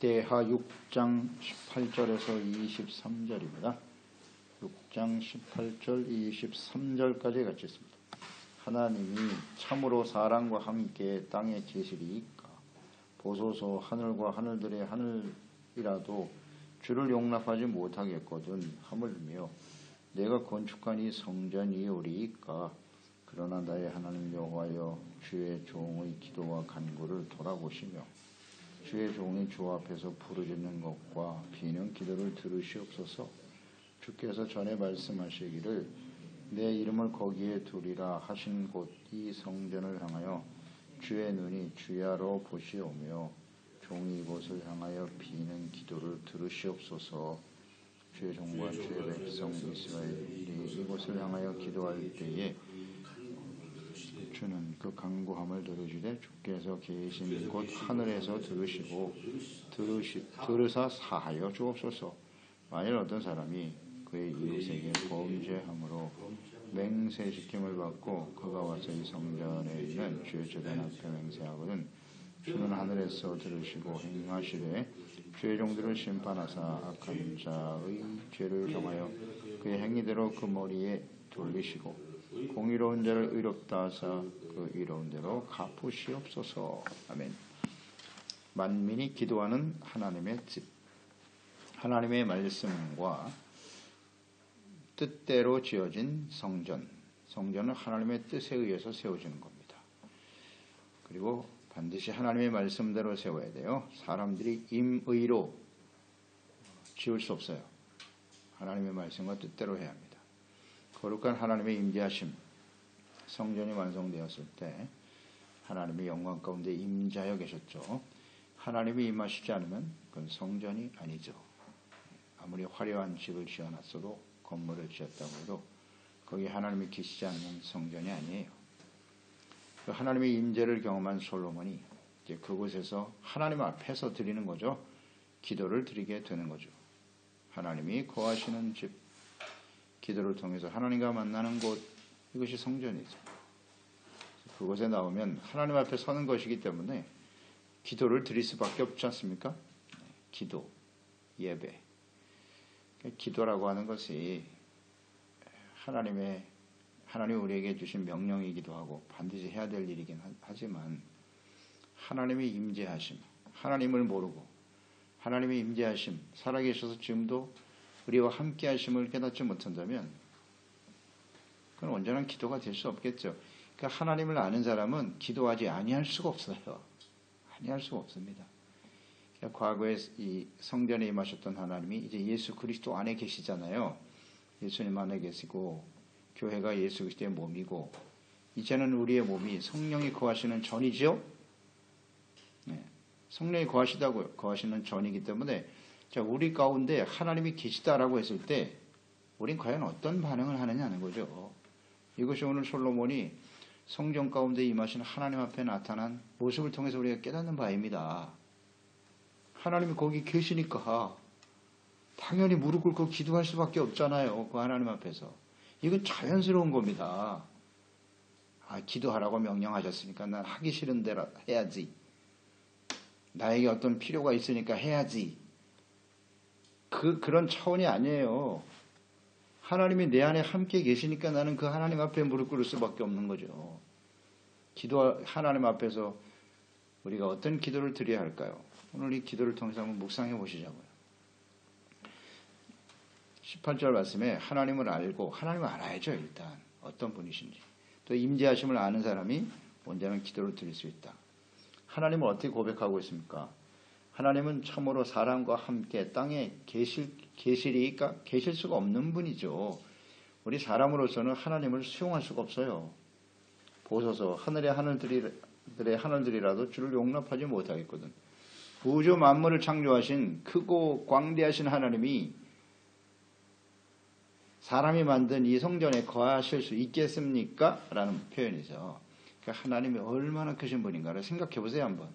대하 6장 18절에서 23절입니다. 6장 18절 23절까지 같이 있습니다. 하나님이 참으로 사람과 함께 땅에 계시리이까 보소서 하늘과 하늘들의 하늘이라도 주를 용납하지 못하겠거든 하물며 내가 건축한 이 성전이오리이까 그러나 나의 하나님 여호와여 주의 종의 기도와 간구를 돌아보시며 주의 종이 주 앞에서 부르짖는 것과 비는 기도를 들으시옵소서. 주께서 전에 말씀하시기를 내 이름을 거기에 두리라 하신 곳 이 성전을 향하여 주의 눈이 주야로 보시오며 종이 이곳을 향하여 비는 기도를 들으시옵소서. 주의 종과 주의 백성 이스라엘이 이곳을 향하여 기도할 때에 주는 그 간구함을 들으시되 주께서 계신 곳 하늘에서 들으시고 들으사 사하여 주옵소서. 만일 어떤 사람이 그의 이웃에게 범죄함으로 맹세시킴을 받고 그가 와서 이 성전에 있는 주의 제단 앞에 맹세하거든 주는 하늘에서 들으시고 행하시되 주의 종들을 심판하사 악한 자의 죄를 정하여 그의 행위대로 그 머리에 돌리시고 공의로운 자를 의롭다 하사 그 의로운 대로 갚으시옵소서. 아멘. 만민이 기도하는 하나님의 집. 하나님의 말씀과 뜻대로 지어진 성전. 성전은 하나님의 뜻에 의해서 세워지는 겁니다. 그리고 반드시 하나님의 말씀대로 세워야 돼요. 사람들이 임의로 지을 수 없어요. 하나님의 말씀과 뜻대로 해야 합니다. 거룩한 하나님의 임재하심. 성전이 완성되었을 때 하나님의 영광 가운데 임재하여 계셨죠. 하나님이 임하시지 않으면 그건 성전이 아니죠. 아무리 화려한 집을 지어놨어도 건물을 지었다고 해도 거기 하나님이 계시지 않으면 성전이 아니에요. 그 하나님의 임재를 경험한 솔로몬이 이제 그곳에서 하나님 앞에서 드리는 거죠. 기도를 드리게 되는 거죠. 하나님이 거하시는 집, 기도를 통해서 하나님과 만나는 곳, 이것이 성전이죠. 그곳에 나오면 하나님 앞에 서는 것이기 때문에 기도를 드릴 수밖에 없지 않습니까? 기도, 예배. 기도라고 하는 것이 하나님이 우리에게 주신 명령이기도 하고 반드시 해야 될 일이긴 하지만 하나님의 임재하심, 하나님을 모르고 하나님의 임재하심, 살아계셔서 지금도 우리와 함께 하심을 깨닫지 못한다면 그건 온전한 기도가 될 수 없겠죠. 그러니까 하나님을 아는 사람은 기도하지 아니할 수가 없어요. 아니할 수가 없습니다. 그러니까 과거에 이 성전에 임하셨던 하나님이 이제 예수 그리스도 안에 계시잖아요. 예수님 안에 계시고 교회가 예수 그리스도의 몸이고 이제는 우리의 몸이 성령이 거하시는 전이죠. 네. 성령이 거하시는 전이기 때문에 자, 우리 가운데 하나님이 계시다라고 했을 때 우린 과연 어떤 반응을 하느냐는 거죠. 이것이 오늘 솔로몬이 성전 가운데 임하신 하나님 앞에 나타난 모습을 통해서 우리가 깨닫는 바입니다. 하나님이 거기 계시니까 당연히 무릎 꿇고 기도할 수밖에 없잖아요. 그 하나님 앞에서. 이건 자연스러운 겁니다. 기도하라고 명령하셨으니까 난 하기 싫은 대로 해야지. 나에게 어떤 필요가 있으니까 해야지. 그런 차원이 아니에요. 하나님이 내 안에 함께 계시니까 나는 그 하나님 앞에 무릎 꿇을 수밖에 없는 거죠. 하나님 앞에서 우리가 어떤 기도를 드려야 할까요? 오늘 이 기도를 통해서 한번 묵상해 보시자고요. 18절 말씀에 하나님을 알고 하나님을 알아야죠. 일단 어떤 분이신지. 또 임재하심을 아는 사람이 온전한 기도를 드릴 수 있다. 하나님을 어떻게 고백하고 있습니까? 하나님은 참으로 사람과 함께 땅에 계시리까 계실 수가 없는 분이죠. 우리 사람으로서는 하나님을 수용할 수가 없어요. 보소서 하늘의 하늘들이라도 주를 용납하지 못하겠거든. 우주 만물을 창조하신 크고 광대하신 하나님이 사람이 만든 이 성전에 거하실 수 있겠습니까? 라는 표현이죠. 그러니까 하나님이 얼마나 크신 분인가를 생각해 보세요 한번.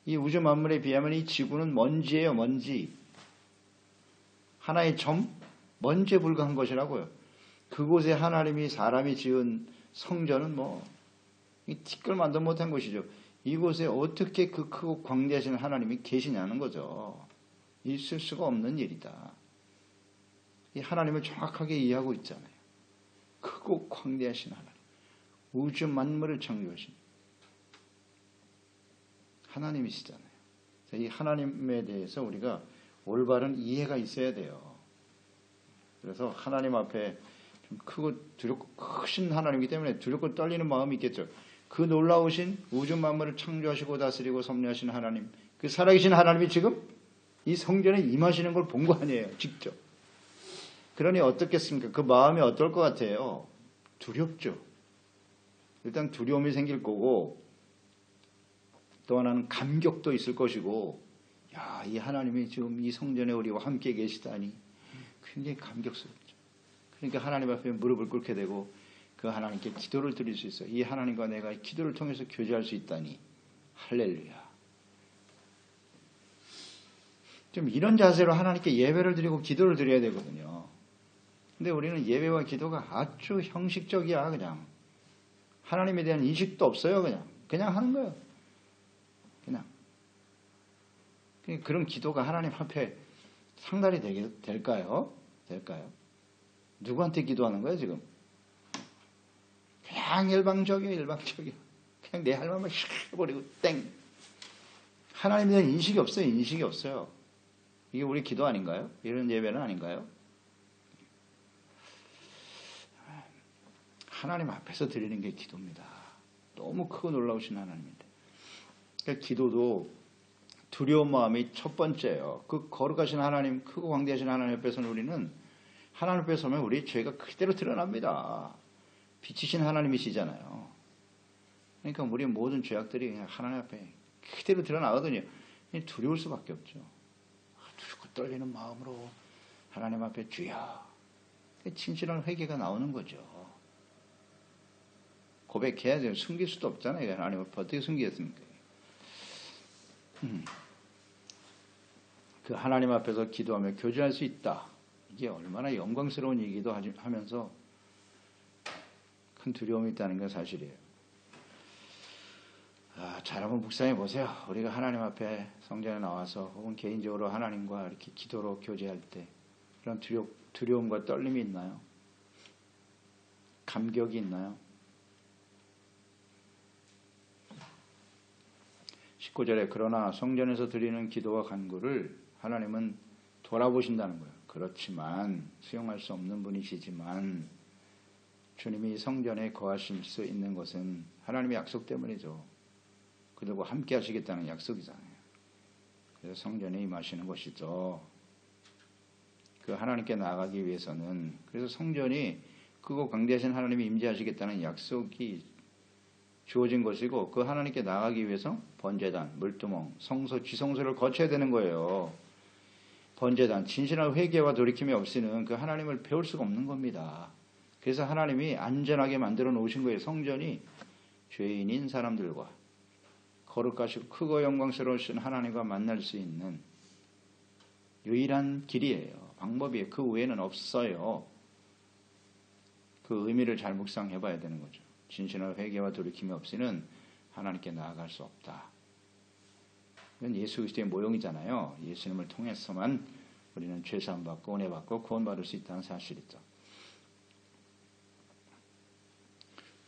이 우주 만물에 비하면 이 지구는 먼지예요. 먼지. 하나의 점? 먼지에 불과한 것이라고요. 그곳에 하나님이 사람이 지은 성전은 티끌만도 못한 것이죠. 이곳에 어떻게 그 크고 광대하신 하나님이 계시냐는 거죠. 있을 수가 없는 일이다. 이 하나님을 정확하게 이해하고 있잖아요. 크고 광대하신 하나님, 우주 만물을 창조하신 하나님이시잖아요. 이 하나님에 대해서 우리가 올바른 이해가 있어야 돼요. 그래서 하나님 앞에 좀 크고 두렵고 크신 하나님이기 때문에 두렵고 떨리는 마음이 있겠죠. 그 놀라우신 우주 만물을 창조하시고 다스리고 섭리하신 하나님, 그 살아계신 하나님이 지금 이 성전에 임하시는 걸 본 거 아니에요. 직접. 그러니 어떻겠습니까? 그 마음이 어떨 것 같아요? 두렵죠. 일단 두려움이 생길 거고, 또 하나는 감격도 있을 것이고, 야, 이 하나님이 지금 이 성전에 우리와 함께 계시다니 굉장히 감격스럽죠. 그러니까 하나님 앞에 무릎을 꿇게 되고 그 하나님께 기도를 드릴 수 있어요. 이 하나님과 내가 기도를 통해서 교제할 수 있다니 할렐루야. 좀 이런 자세로 하나님께 예배를 드리고 기도를 드려야 되거든요. 근데 우리는 예배와 기도가 아주 형식적이야. 그냥 하나님에 대한 인식도 없어요. 그냥 하는 거예요. 그냥 그런 기도가 하나님 앞에 상달이 될까요? 누구한테 기도하는 거예요 지금? 그냥 일방적이에요. 그냥 내 할 말만 해버리고 땡. 하나님에 대한 인식이 없어요. 이게 우리 기도 아닌가요? 이런 예배는 아닌가요? 하나님 앞에서 드리는 게 기도입니다. 너무 크고 놀라우신 하나님인데. 그러니까 기도도 두려운 마음이 첫 번째예요. 그 거룩하신 하나님, 크고 광대하신 하나님 앞에서는 우리는 하나님 앞에 서면 우리 죄가 그대로 드러납니다. 빛이신 하나님이시잖아요. 그러니까 우리 모든 죄악들이 그냥 하나님 앞에 그대로 드러나거든요. 두려울 수밖에 없죠. 두렵고 떨리는 마음으로 하나님 앞에 주여. 진실한 회개가 나오는 거죠. 고백해야 돼요. 숨길 수도 없잖아요. 하나님 앞에 어떻게 숨기겠습니까? 그 하나님 앞에서 기도하며 교제할 수 있다. 이게 얼마나 영광스러운 일이기도 하면서 큰 두려움이 있다는 건 사실이에요. 잘 한번 묵상해 보세요. 우리가 하나님 앞에 성전에 나와서 혹은 개인적으로 하나님과 이렇게 기도로 교제할 때 그런 두려움과 떨림이 있나요? 감격이 있나요? 19절에 그러나 성전에서 드리는 기도와 간구를 하나님은 돌아보신다는 거예요. 그렇지만 수용할 수 없는 분이시지만 주님이 성전에 거하실 수 있는 것은 하나님의 약속 때문이죠. 그들과 함께 하시겠다는 약속이잖아요. 그래서 성전에 임하시는 것이죠. 그 하나님께 나아가기 위해서는 그래서 성전이 크고 광대하신 하나님이 임재하시겠다는 약속이 주어진 것이고 그 하나님께 나아가기 위해서 번제단, 물두멍, 성소, 지성소를 거쳐야 되는 거예요. 번제단, 진실한 회개와 돌이킴이 없이는 그 하나님을 배울 수가 없는 겁니다. 그래서 하나님이 안전하게 만들어 놓으신 거예요. 성전이 죄인인 사람들과 거룩하시고 크고 영광스러우신 하나님과 만날 수 있는 유일한 길이에요. 방법이에요. 그 외에는 없어요. 그 의미를 잘 묵상해 봐야 되는 거죠. 진실한 회개와 돌이킴이 없이는 하나님께 나아갈 수 없다. 이건 예수 그리스도의 모형이잖아요. 예수님을 통해서만 우리는 죄사함 받고 은혜 받고 구원받을 수 있다는 사실이죠.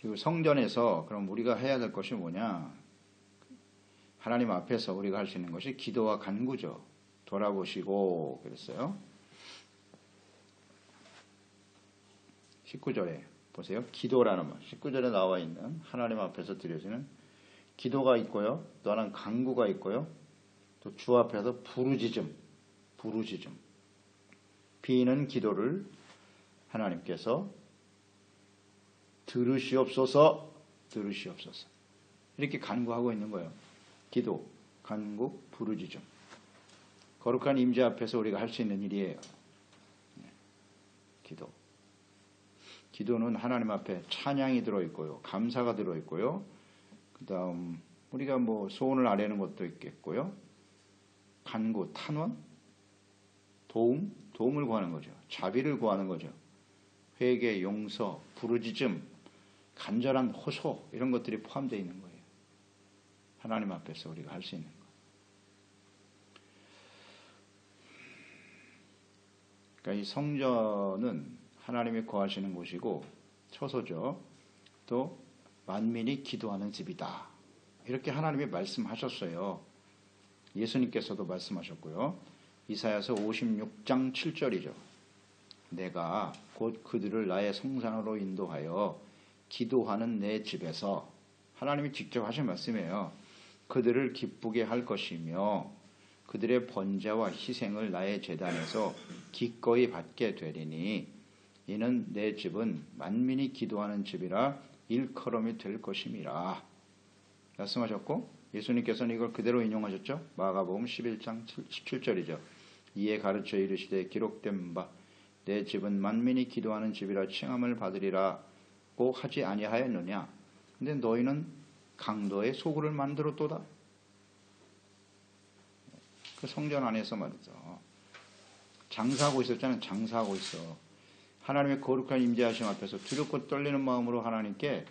그리고 성전에서 그럼 우리가 해야 될 것이 뭐냐? 하나님 앞에서 우리가 할 수 있는 것이 기도와 간구죠. 돌아보시고 그랬어요. 19절에 보세요. 기도라는 말. 19절에 나와 있는 하나님 앞에서 드려지는 기도가 있고요. 또 하나는 간구가 있고요. 또 주 앞에서 부르짖음. 비는 기도를 하나님께서 들으시옵소서. 이렇게 간구하고 있는 거예요. 기도, 간구, 부르짖음. 거룩한 임재 앞에서 우리가 할 수 있는 일이에요. 기도. 기도는 하나님 앞에 찬양이 들어있고요. 감사가 들어있고요. 그 다음 우리가 소원을 아뢰는 것도 있겠고요. 간구, 탄원, 도움을 구하는 거죠. 자비를 구하는 거죠. 회개, 용서, 부르짖음, 간절한 호소 이런 것들이 포함되어 있는 거예요. 하나님 앞에서 우리가 할 수 있는 것. 그러니까 이 성전은 하나님이 거하시는 곳이고 처소죠. 또 만민이 기도하는 집이다. 이렇게 하나님이 말씀하셨어요. 예수님께서도 말씀하셨고요. 이사야서 56장 7절이죠. 내가 곧 그들을 나의 성산으로 인도하여 기도하는 내 집에서, 하나님이 직접 하신 말씀이에요. 그들을 기쁘게 할 것이며 그들의 번제와 희생을 나의 제단에서 기꺼이 받게 되리니 이는 내 집은 만민이 기도하는 집이라 일컬음이 될 것임이라 말씀하셨고, 예수님께서는 이걸 그대로 인용하셨죠. 마가복음 11장 17절이죠. 이에 가르쳐 이르시되 기록된 바 내 집은 만민이 기도하는 집이라 칭함을 받으리라고 하지 아니하였느냐. 근데 너희는 강도의 소굴을 만들었도다. 그 성전 안에서 말이죠. 장사하고 있었잖아요. 장사하고 있어. 하나님의 거룩한 임재하심 앞에서 두렵고 떨리는 마음으로 하나님께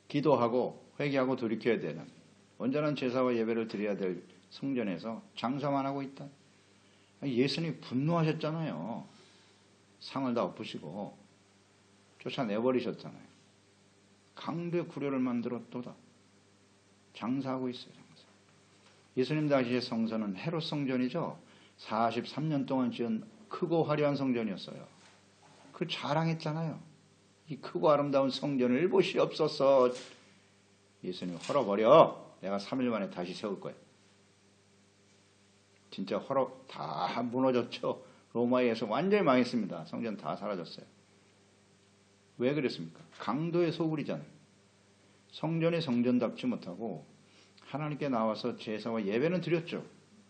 기도하고 회개하고 돌이켜야 되는, 온전한 제사와 예배를 드려야 될 성전에서 장사만 하고 있다. 예수님이 분노하셨잖아요. 상을 다 엎으시고 쫓아내버리셨잖아요. 강도의 구려를 만들었도다. 장사하고 있어요. 장사. 예수님 당시의 성전은 헤롯 성전이죠. 43년 동안 지은 크고 화려한 성전이었어요. 그걸 자랑했잖아요. 이 크고 아름다운 성전을 일보시옵소서. 예수님 헐어버려. 내가 3일 만에 다시 세울 거야. 진짜 다 무너졌죠. 로마에 의해서 완전히 망했습니다. 성전 다 사라졌어요. 왜 그랬습니까? 강도의 소굴이잖아요. 성전이 성전답지 못하고 하나님께 나와서 제사와 예배는 드렸죠.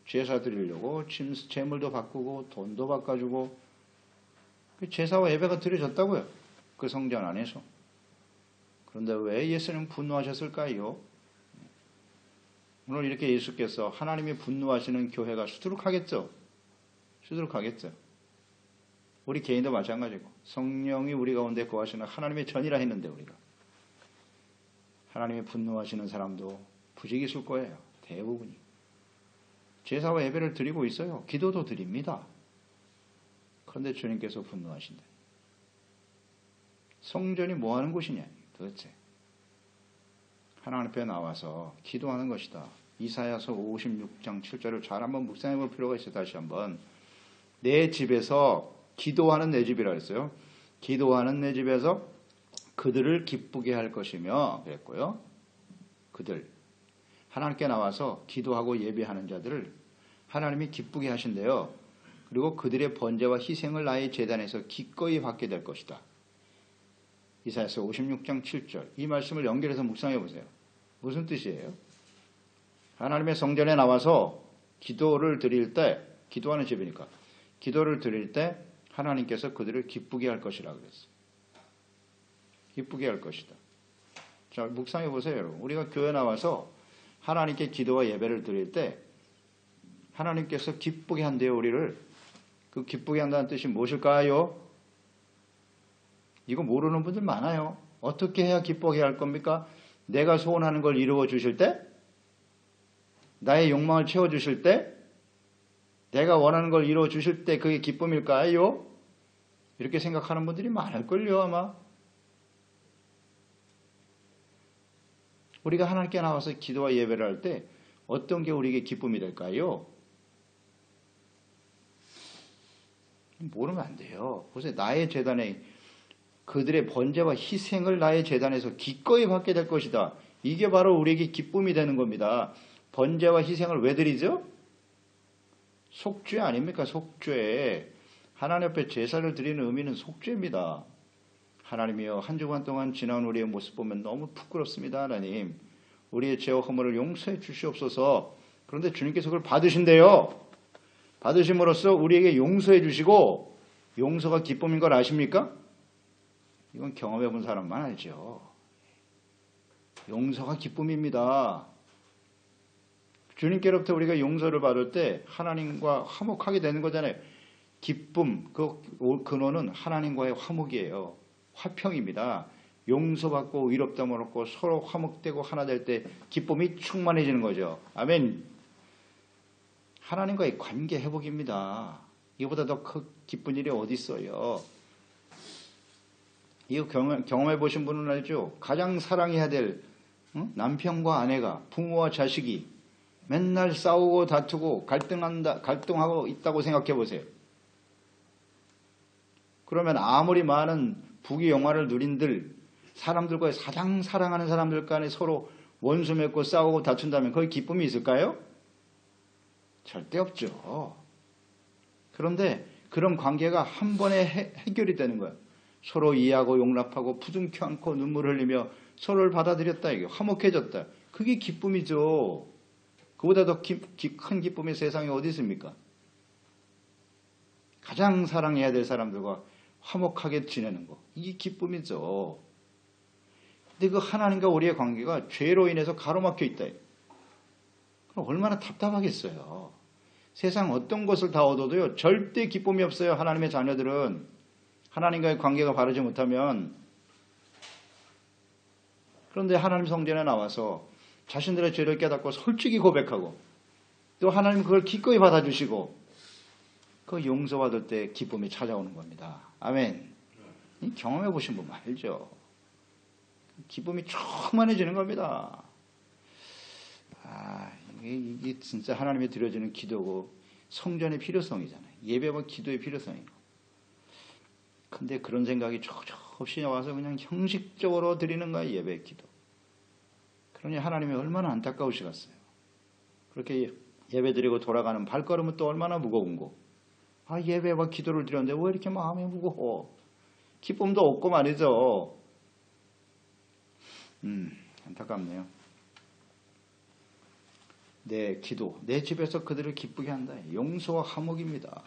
제사 드리려고 재물도 바꾸고 돈도 바꿔주고 제사와 예배가 드려졌다고요. 그 성전 안에서. 그런데 왜 예수님 분노하셨을까요? 오늘 이렇게 예수께서 하나님이 분노하시는 교회가 수두룩하겠죠. 수두룩하겠죠. 우리 개인도 마찬가지고 성령이 우리 가운데 거하시는 하나님의 전이라 했는데 우리가 하나님이 분노하시는 사람도 부지기수일 거예요. 대부분이. 제사와 예배를 드리고 있어요. 기도도 드립니다. 그런데 주님께서 분노하신다. 성전이 뭐 하는 곳이냐 도대체. 하나님 앞에 나와서 기도하는 것이다. 이사야서 56장 7절을 잘 한번 묵상해 볼 필요가 있어요. 다시 한번. 내 집에서 기도하는 내 집이라 했어요. 기도하는 내 집에서 그들을 기쁘게 할 것이며 그랬고요. 그들. 하나님께 나와서 기도하고 예배하는 자들을 하나님이 기쁘게 하신대요. 그리고 그들의 번제와 희생을 나의 제단에서 기꺼이 받게 될 것이다. 이사야서 56장 7절. 이 말씀을 연결해서 묵상해 보세요. 무슨 뜻이에요? 하나님의 성전에 나와서 기도를 드릴 때, 기도하는 집이니까 기도를 드릴 때 하나님께서 그들을 기쁘게 할 것이라고 그랬어요. 기쁘게 할 것이다. 자, 묵상해 보세요, 여러분. 우리가 교회 나와서 하나님께 기도와 예배를 드릴 때 하나님께서 기쁘게 한대요, 우리를. 그 기쁘게 한다는 뜻이 무엇일까요? 이거 모르는 분들 많아요. 어떻게 해야 기쁘게 할 겁니까? 내가 소원하는 걸 이루어 주실 때? 나의 욕망을 채워 주실 때? 내가 원하는 걸 이루어 주실 때 그게 기쁨일까요? 이렇게 생각하는 분들이 많을걸요, 아마. 우리가 하나님께 나와서 기도와 예배를 할 때 어떤 게 우리에게 기쁨이 될까요? 모르면 안 돼요. 보세요. 나의 제단에 그들의 번제와 희생을 나의 제단에서 기꺼이 받게 될 것이다. 이게 바로 우리에게 기쁨이 되는 겁니다. 번제와 희생을 왜 드리죠? 속죄 아닙니까? 속죄. 하나님 앞에 제사를 드리는 의미는 속죄입니다. 하나님이여, 한 주간 동안 지나온 우리의 모습 보면 너무 부끄럽습니다. 하나님, 우리의 죄와 허물을 용서해 주시옵소서. 그런데 주님께서 그걸 받으신대요. 받으심으로써 우리에게 용서해 주시고, 용서가 기쁨인 걸 아십니까? 이건 경험해 본 사람만 알죠. 용서가 기쁨입니다. 주님께로부터 우리가 용서를 받을 때 하나님과 화목하게 되는 거잖아요. 기쁨, 그 근원은 하나님과의 화목이에요. 화평입니다. 용서받고 의롭다함을 얻고 서로 화목되고 하나 될 때 기쁨이 충만해지는 거죠. 아멘. 하나님과의 관계 회복입니다. 이거보다 더 기쁜 일이 어디 있어요. 이거 경험해 보신 분은 알죠. 가장 사랑해야 될 남편과 아내가, 부모와 자식이 맨날 싸우고 다투고 갈등하고 있다고 생각해 보세요. 그러면 아무리 많은 부귀 영화를 누린들 사람들과 가장 사랑하는 사람들 간에 서로 원수 맺고 싸우고 다툰다면 거기 기쁨이 있을까요? 절대 없죠. 그런데 그런 관계가 한 번에 해결이 되는 거예요. 서로 이해하고 용납하고 부둥켜 안고 눈물 흘리며 서로를 받아들였다. 이게 화목해졌다. 그게 기쁨이죠. 그보다 더 큰 기쁨이 세상에 어디 있습니까? 가장 사랑해야 될 사람들과 화목하게 지내는 거. 이게 기쁨이죠. 근데 그 하나님과 우리의 관계가 죄로 인해서 가로막혀 있다. 그럼 얼마나 답답하겠어요. 세상 어떤 것을 다 얻어도요. 절대 기쁨이 없어요. 하나님의 자녀들은. 하나님과의 관계가 바르지 못하면. 그런데 하나님 성전에 나와서 자신들의 죄를 깨닫고 솔직히 고백하고 또 하나님 그걸 기꺼이 받아주시고 그 용서받을 때 기쁨이 찾아오는 겁니다. 아멘. 경험해 보신 분 알죠? 기쁨이 충만해지는 겁니다. 이게 진짜 하나님이 드려지는 기도고 성전의 필요성이잖아요. 예배와 기도의 필요성이고. 근데 그런 생각이 조금씩 나와서 그냥 형식적으로 드리는 거예요. 예배, 기도. 그러니 하나님이 얼마나 안타까우시겠어요. 그렇게 예배 드리고 돌아가는 발걸음은 또 얼마나 무거운 거. 예배와 기도를 드렸는데 왜 이렇게 마음이 무거워. 기쁨도 없고 말이죠. 안타깝네요. 내 기도, 내 집에서 그들을 기쁘게 한다. 용서와 화목입니다.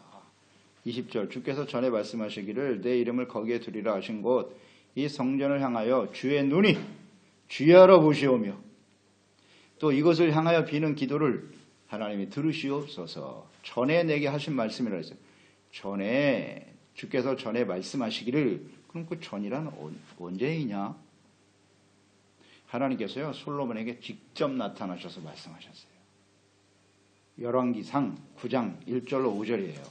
20절 주께서 전에 말씀하시기를 내 이름을 거기에 두리라 하신 곳 이 성전을 향하여 주의 눈이 쥐하러 보시오며 또 이것을 향하여 비는 기도를 하나님이 들으시옵소서. 전에 내게 하신 말씀이라 했어요. 전에 주께서 전에 말씀하시기를 그럼 그 전이란 언제이냐? 하나님께서요 솔로몬에게 직접 나타나셔서 말씀하셨어요. 열왕기상 9장 1절로 5절이에요.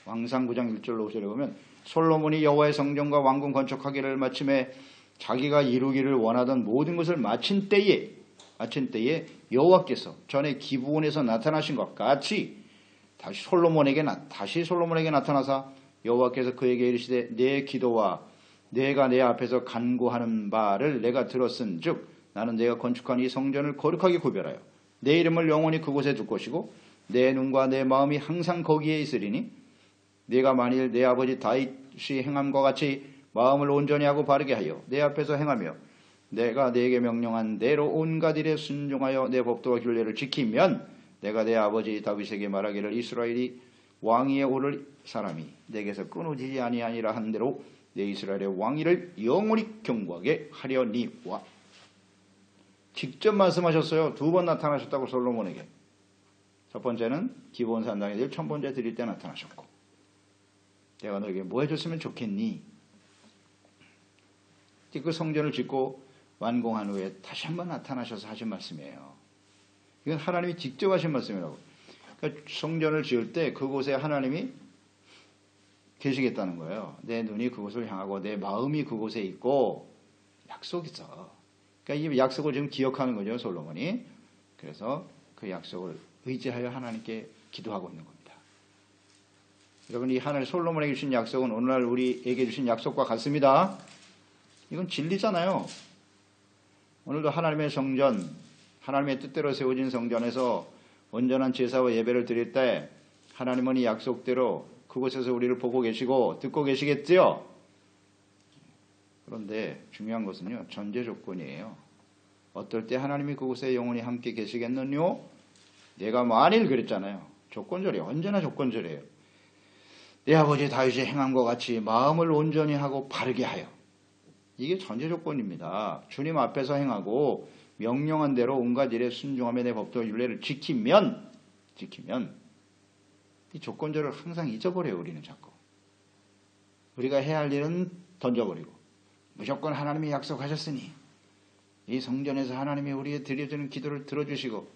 왕상 9장 1절로 5절에 보면 솔로몬이 여호와의 성전과 왕궁 건축하기를 마침에 자기가 이루기를 원하던 모든 것을 마친 때에 여호와께서 전에 기브온에서 나타나신 것 같이 다시 솔로몬에게 나타나사 여호와께서 그에게 이르시되 내 기도와 내가 내 앞에서 간구하는 바를 내가 들었은즉 나는 내가 건축한 이 성전을 거룩하게 구별하여 내 이름을 영원히 그곳에 둘 것이고 내 눈과 내 마음이 항상 거기에 있으리니 내가 만일 내 아버지 다윗이 행함과 같이 마음을 온전히 하고 바르게 하여 내 앞에서 행하며 내가 네게 명령한 대로 온갖 일에 순종하여 내 법도와 규례를 지키면 내가 내 아버지 다윗에게 말하기를 이스라엘이 왕위에 오를 사람이 내게서 끊어지지 아니하니라 한 대로 내 이스라엘의 왕위를 영원히 경고하게 하려니와. 직접 말씀하셨어요. 2번 나타나셨다고 솔로몬에게. 첫 번째는 기브온 산당에 늘 천번제 드릴 때 나타나셨고 내가 너에게 뭐 해줬으면 좋겠니? 그 성전을 짓고 완공한 후에 다시 한번 나타나셔서 하신 말씀이에요. 이건 하나님이 직접 하신 말씀이라고. 그러니까 성전을 지을 때 그곳에 하나님이 계시겠다는 거예요. 내 눈이 그곳을 향하고 내 마음이 그곳에 있고 약속이죠. 그러니까 이 약속을 지금 기억하는 거죠, 솔로몬이. 그래서 그 약속을 의지하여 하나님께 기도하고 있는 겁니다. 여러분, 이 하나님 솔로몬에게 주신 약속은 오늘날 우리에게 주신 약속과 같습니다. 이건 진리잖아요. 오늘도 하나님의 성전, 하나님의 뜻대로 세워진 성전에서 온전한 제사와 예배를 드릴 때 하나님은 이 약속대로 그곳에서 우리를 보고 계시고 듣고 계시겠지요. 그런데 중요한 것은요, 전제 조건이에요. 어떨 때 하나님이 그곳에 영원히 함께 계시겠느뇨? 내가 만일 그랬잖아요. 조건절이에요. 언제나 조건절이에요. 내 아버지 다윗이 행함과 같이 마음을 온전히 하고 바르게 하여. 이게 전제 조건입니다. 주님 앞에서 행하고 명령한 대로 온갖 일에 순종하며 내 법도와 율례를 지키면 이 조건절을 항상 잊어버려요. 우리는 자꾸. 우리가 해야 할 일은 던져버리고 무조건 하나님이 약속하셨으니 이 성전에서 하나님이 우리의 드려지는 기도를 들어주시고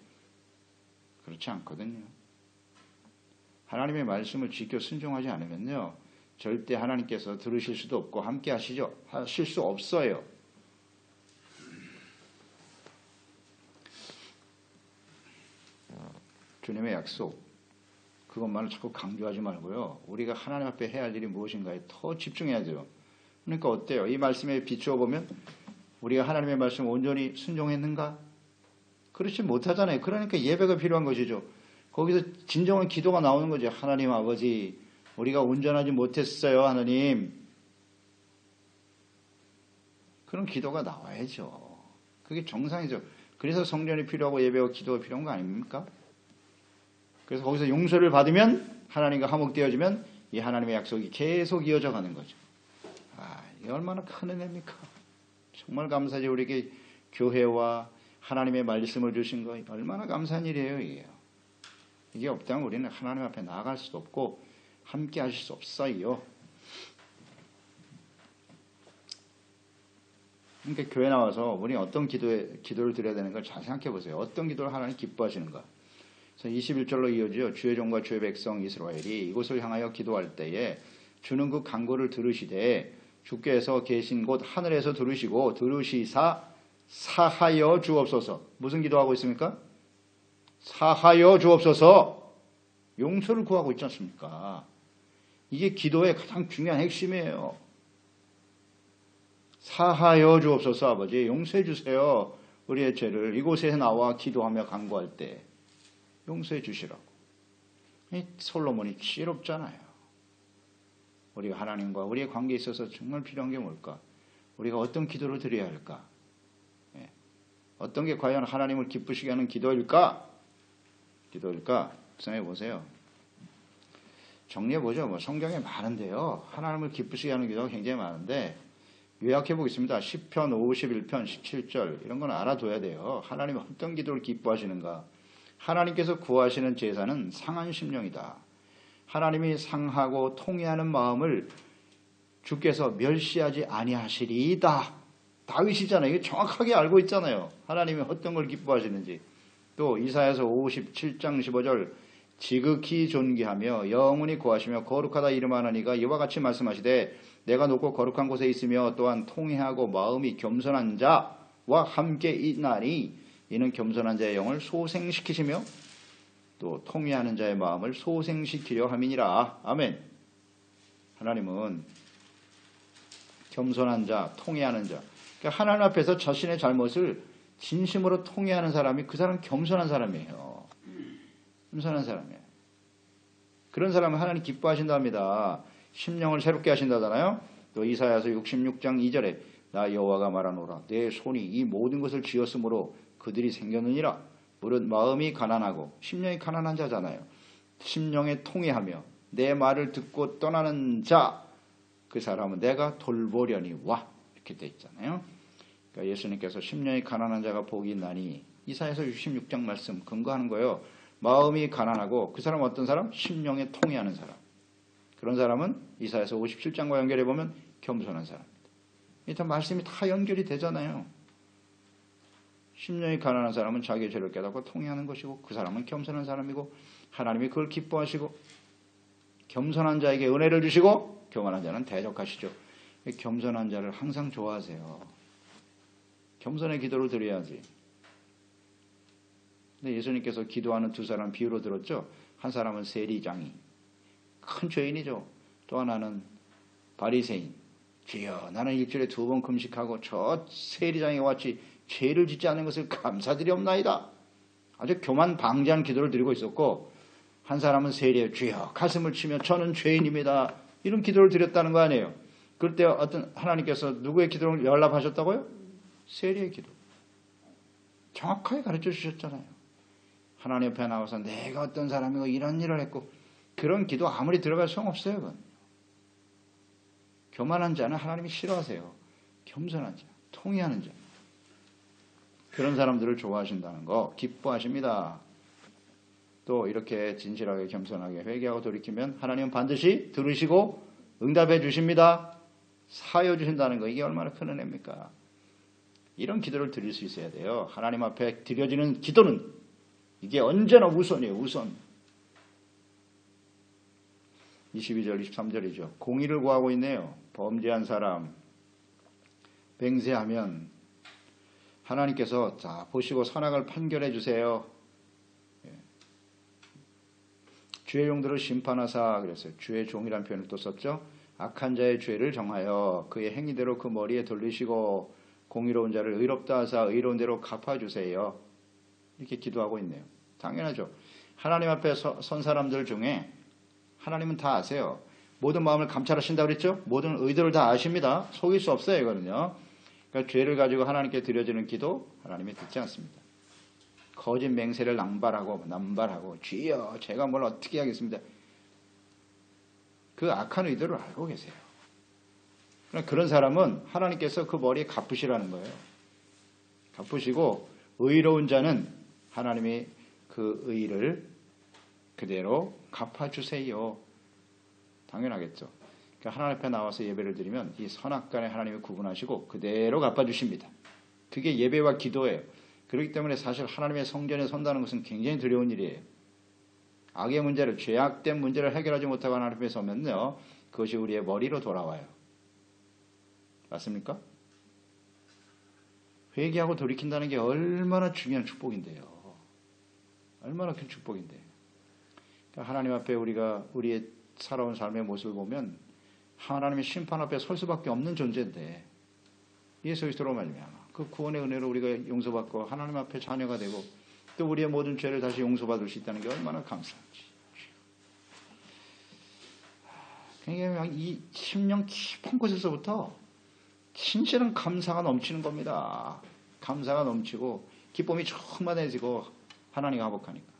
그렇지 않거든요. 하나님의 말씀을 지켜 순종하지 않으면요 절대 하나님께서 들으실 수도 없고 함께 하실 수 없어요. 주님의 약속 그것만을 자꾸 강조하지 말고요. 우리가 하나님 앞에 해야 할 일이 무엇인가에 더 집중해야죠. 그러니까 어때요? 이 말씀에 비추어 보면 우리가 하나님의 말씀 온전히 순종했는가? 그렇지 못하잖아요. 그러니까 예배가 필요한 것이죠. 거기서 진정한 기도가 나오는 거죠. 하나님 아버지 우리가 온전하지 못했어요. 하나님. 그런 기도가 나와야죠. 그게 정상이죠. 그래서 성전이 필요하고 예배와 기도가 필요한 거 아닙니까? 그래서 거기서 용서를 받으면 하나님과 화목되어지면 이 하나님의 약속이 계속 이어져 가는 거죠. 이게 얼마나 큰 은혜입니까? 정말 감사지. 우리에게 교회와 하나님의 말씀을 주신 거 얼마나 감사한 일이에요. 이게 없다면 우리는 하나님 앞에 나아갈 수도 없고 함께 하실 수 없어요. 그러니까 교회 나와서 우리 어떤 기도를 드려야 되는 걸 잘 생각해 보세요. 어떤 기도를 하나님 기뻐하시는가. 그래서 21절로 이어지죠. 주의 종과 주의 백성 이스라엘이 이곳을 향하여 기도할 때에 주는 그 간구를 들으시되 주께서 계신 곳 하늘에서 들으시고 들으시사 사하여 주옵소서. 무슨 기도하고 있습니까? 사하여 주옵소서. 용서를 구하고 있지 않습니까? 이게 기도의 가장 중요한 핵심이에요. 사하여 주옵소서. 아버지 용서해 주세요. 우리의 죄를 이곳에 나와 기도하며 간구할 때 용서해 주시라고. 솔로몬이 지혜롭잖아요. 우리가 하나님과 우리의 관계에 있어서 정말 필요한 게 뭘까? 우리가 어떤 기도를 드려야 할까? 어떤 게 과연 하나님을 기쁘시게 하는 기도일까? 생각해 보세요. 정리해 보죠. 성경에 많은데요. 하나님을 기쁘시게 하는 기도가 굉장히 많은데 요약해 보겠습니다. 시편 51편 17절 이런 건 알아둬야 돼요. 하나님 어떤 기도를 기뻐하시는가? 하나님께서 구하시는 제사는 상한 심령이다. 하나님이 상하고 통회하는 마음을 주께서 멸시하지 아니하시리이다. 다윗이잖아요. 이게 정확하게 알고 있잖아요. 하나님이 어떤 걸 기뻐하시는지. 또 이사야서 57장 15절 지극히 존귀하며 영원히 구하시며 거룩하다 이름하는 이가 이와 같이 말씀하시되 내가 높고 거룩한 곳에 있으며 또한 통회하고 마음이 겸손한 자와 함께 있나니 이는 겸손한 자의 영을 소생시키시며 또 통회하는 자의 마음을 소생시키려 함이니라. 아멘. 하나님은 겸손한 자, 통회하는 자. 그러니까 하나님 앞에서 자신의 잘못을 진심으로 통회하는 사람이 그 사람은 겸손한 사람이에요. 겸손한 사람이에요. 그런 사람은 하나님 기뻐하신답니다. 심령을 새롭게 하신다잖아요. 또 이사야서 66장 2절에 나 여호와가 말하노라 내 손이 이 모든 것을 지었으므로 그들이 생겼느니라. 무릇 마음이 가난하고 심령이 가난한 자잖아요. 심령에 통회하며 내 말을 듣고 떠나는 자 그 사람은 내가 돌보려니 와 이렇게 돼 있잖아요. 그러니까 예수님께서 심령이 가난한 자가 복이 있나니 이사야서 66장 말씀 근거하는 거예요. 마음이 가난하고 그 사람은 어떤 사람? 심령에 통회하는 사람. 그런 사람은 이사야서 57장과 연결해 보면 겸손한 사람입니다. 이 말씀이 다 연결이 되잖아요. 심령이 가난한 사람은 자기의 죄를 깨닫고 통회하는 것이고 그 사람은 겸손한 사람이고 하나님이 그걸 기뻐하시고 겸손한 자에게 은혜를 주시고 교만한 자는 대적하시죠. 겸손한 자를 항상 좋아하세요. 겸손의 기도를 드려야지. 근데 예수님께서 기도하는 두 사람 비유로 들었죠. 한 사람은 세리장이 큰 죄인이죠. 또 하나는 바리새인. 주여 나는 일주일에 2번 금식하고 저 세리장에 같이 죄를 짓지 않은 것을 감사드리옵나이다. 아주 교만 방지한 기도를 드리고 있었고 한 사람은 세리에 주여 가슴을 치며 저는 죄인입니다. 이런 기도를 드렸다는 거 아니에요. 그럴 때 어떤 하나님께서 누구의 기도를 연락하셨다고요? 세리의 기도. 정확하게 가르쳐 주셨잖아요. 하나님 옆에 나와서 내가 어떤 사람이고 이런 일을 했고 그런 기도 아무리 들어갈 소용없어요. 그건. 교만한 자는 하나님이 싫어하세요. 겸손한 자, 통회하는 자. 그런 사람들을 좋아하신다는 거 기뻐하십니다. 또 이렇게 진실하게 겸손하게 회개하고 돌이키면 하나님은 반드시 들으시고 응답해 주십니다. 사여 주신다는 거, 이게 얼마나 큰 은혜입니까? 이런 기도를 드릴 수 있어야 돼요. 하나님 앞에 드려지는 기도는 이게 언제나 우선이에요. 우선. 22절 23절이죠. 공의를 구하고 있네요. 범죄한 사람 맹세하면 하나님께서 자 보시고 선악을 판결해 주세요. 주의 종들을 심판하사 그랬어요. 주의 종이라는 표현을 또 썼죠. 악한 자의 죄를 정하여 그의 행위대로 그 머리에 돌리시고 공의로운 자를 의롭다 하사 의로운 대로 갚아주세요. 이렇게 기도하고 있네요. 당연하죠. 하나님 앞에 선 사람들 중에 하나님은 다 아세요. 모든 마음을 감찰하신다고 그랬죠. 모든 의도를 다 아십니다. 속일 수 없어요. 이거는요. 그러니까 죄를 가지고 하나님께 드려지는 기도 하나님이 듣지 않습니다. 거짓 맹세를 남발하고 주여 제가 뭘 어떻게 하겠습니다. 그 악한 의도를 알고 계세요. 그런 사람은 하나님께서 그 머리에 갚으시라는 거예요. 갚으시고 의로운 자는 하나님이 그 의를 그대로 갚아주세요. 당연하겠죠. 그러니까 하나님 앞에 나와서 예배를 드리면 이 선악간에 하나님이 구분하시고 그대로 갚아주십니다. 그게 예배와 기도예요. 그렇기 때문에 사실 하나님의 성전에 선다는 것은 굉장히 두려운 일이에요. 악의 문제를, 죄악된 문제를 해결하지 못하고 하나님 앞에 서면요, 그것이 우리의 머리로 돌아와요. 맞습니까? 회개하고 돌이킨다는 게 얼마나 중요한 축복인데요. 얼마나 큰 축복인데요. 그러니까 하나님 앞에 우리가 우리의 살아온 삶의 모습을 보면 하나님의 심판 앞에 설 수밖에 없는 존재인데 예수 그리스도로 말미암아 그 구원의 은혜로 우리가 용서받고 하나님 앞에 자녀가 되고 또 우리의 모든 죄를 다시 용서받을 수 있다는 게 얼마나 감사한지. 그러니까 이 심령 깊은 곳에서부터 진실한 감사가 넘치는 겁니다. 감사가 넘치고 기쁨이 충만해지고 하나님이 화복하니까.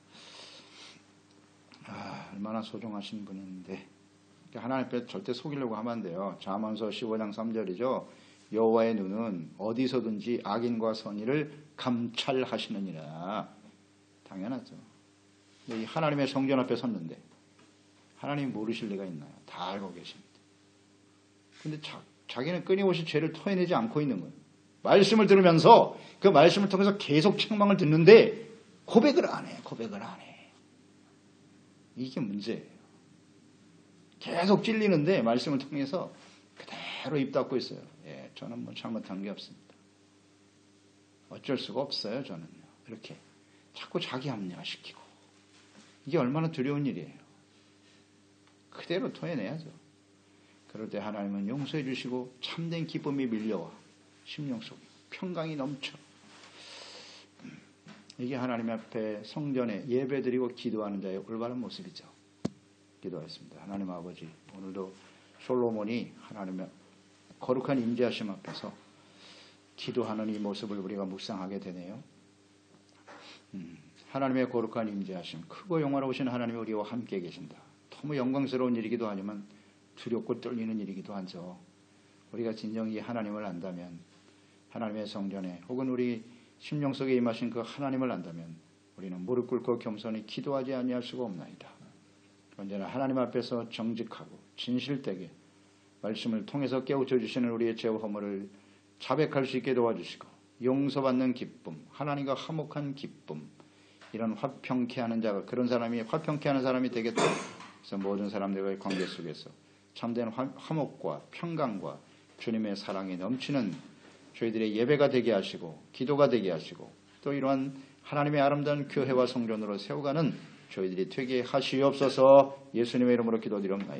얼마나 소중하신 분인데 하나님 앞에 절대 속이려고 하면 안 돼요. 잠언서 15장 3절이죠. 여호와의 눈은 어디서든지 악인과 선의를 감찰하시느니라. 당연하죠. 이 하나님의 성전 앞에 섰는데 하나님 모르실 리가 있나요? 다 알고 계십니다. 근데 자기는 끊임없이 죄를 토해내지 않고 있는 거예요. 말씀을 들으면서 그 말씀을 통해서 계속 책망을 듣는데 고백을 안 해. 이게 문제예요. 계속 찔리는데 말씀을 통해서 그대로 입 닫고 있어요. 예, 저는 뭐 잘못한 게 없습니다. 어쩔 수가 없어요. 저는요. 이렇게 자꾸 자기 합리화시키고 이게 얼마나 두려운 일이에요. 그대로 토해내야죠. 그럴 때 하나님은 용서해 주시고 참된 기쁨이 밀려와 심령 속에 평강이 넘쳐. 이게 하나님 앞에 성전에 예배드리고 기도하는 자의 올바른 모습이죠. 기도하겠습니다. 하나님 아버지, 오늘도 솔로몬이 하나님의 거룩한 임재하심 앞에서 기도하는 이 모습을 우리가 묵상하게 되네요. 하나님의 거룩한 임재하심, 크고 영화로우신 하나님이 우리와 함께 계신다. 너무 영광스러운 일이기도 하지만 두렵고 떨리는 일이기도 하죠. 우리가 진정히 하나님을 안다면, 하나님의 성전에 혹은 우리 심령 속에 임하신 그 하나님을 안다면 우리는 무릎 꿇고 겸손히 기도하지 아니할 수가 없나이다. 언제나 하나님 앞에서 정직하고 진실되게 말씀을 통해서 깨우쳐 주시는 우리의 죄와 허물을 자백할 수 있게 도와주시고 용서받는 기쁨, 하나님과 화목한 기쁨, 이런 화평케 하는 자가, 그런 사람이 화평케 하는 사람이 되겠다. 그래서 모든 사람들과의 관계 속에서 참된 화목과 평강과 주님의 사랑이 넘치는 저희들의 예배가 되게 하시고 기도가 되게 하시고 또 이러한 하나님의 아름다운 교회와 성전으로 세워가는 저희들이 되게 하시옵소서. 예수님의 이름으로 기도드립니다.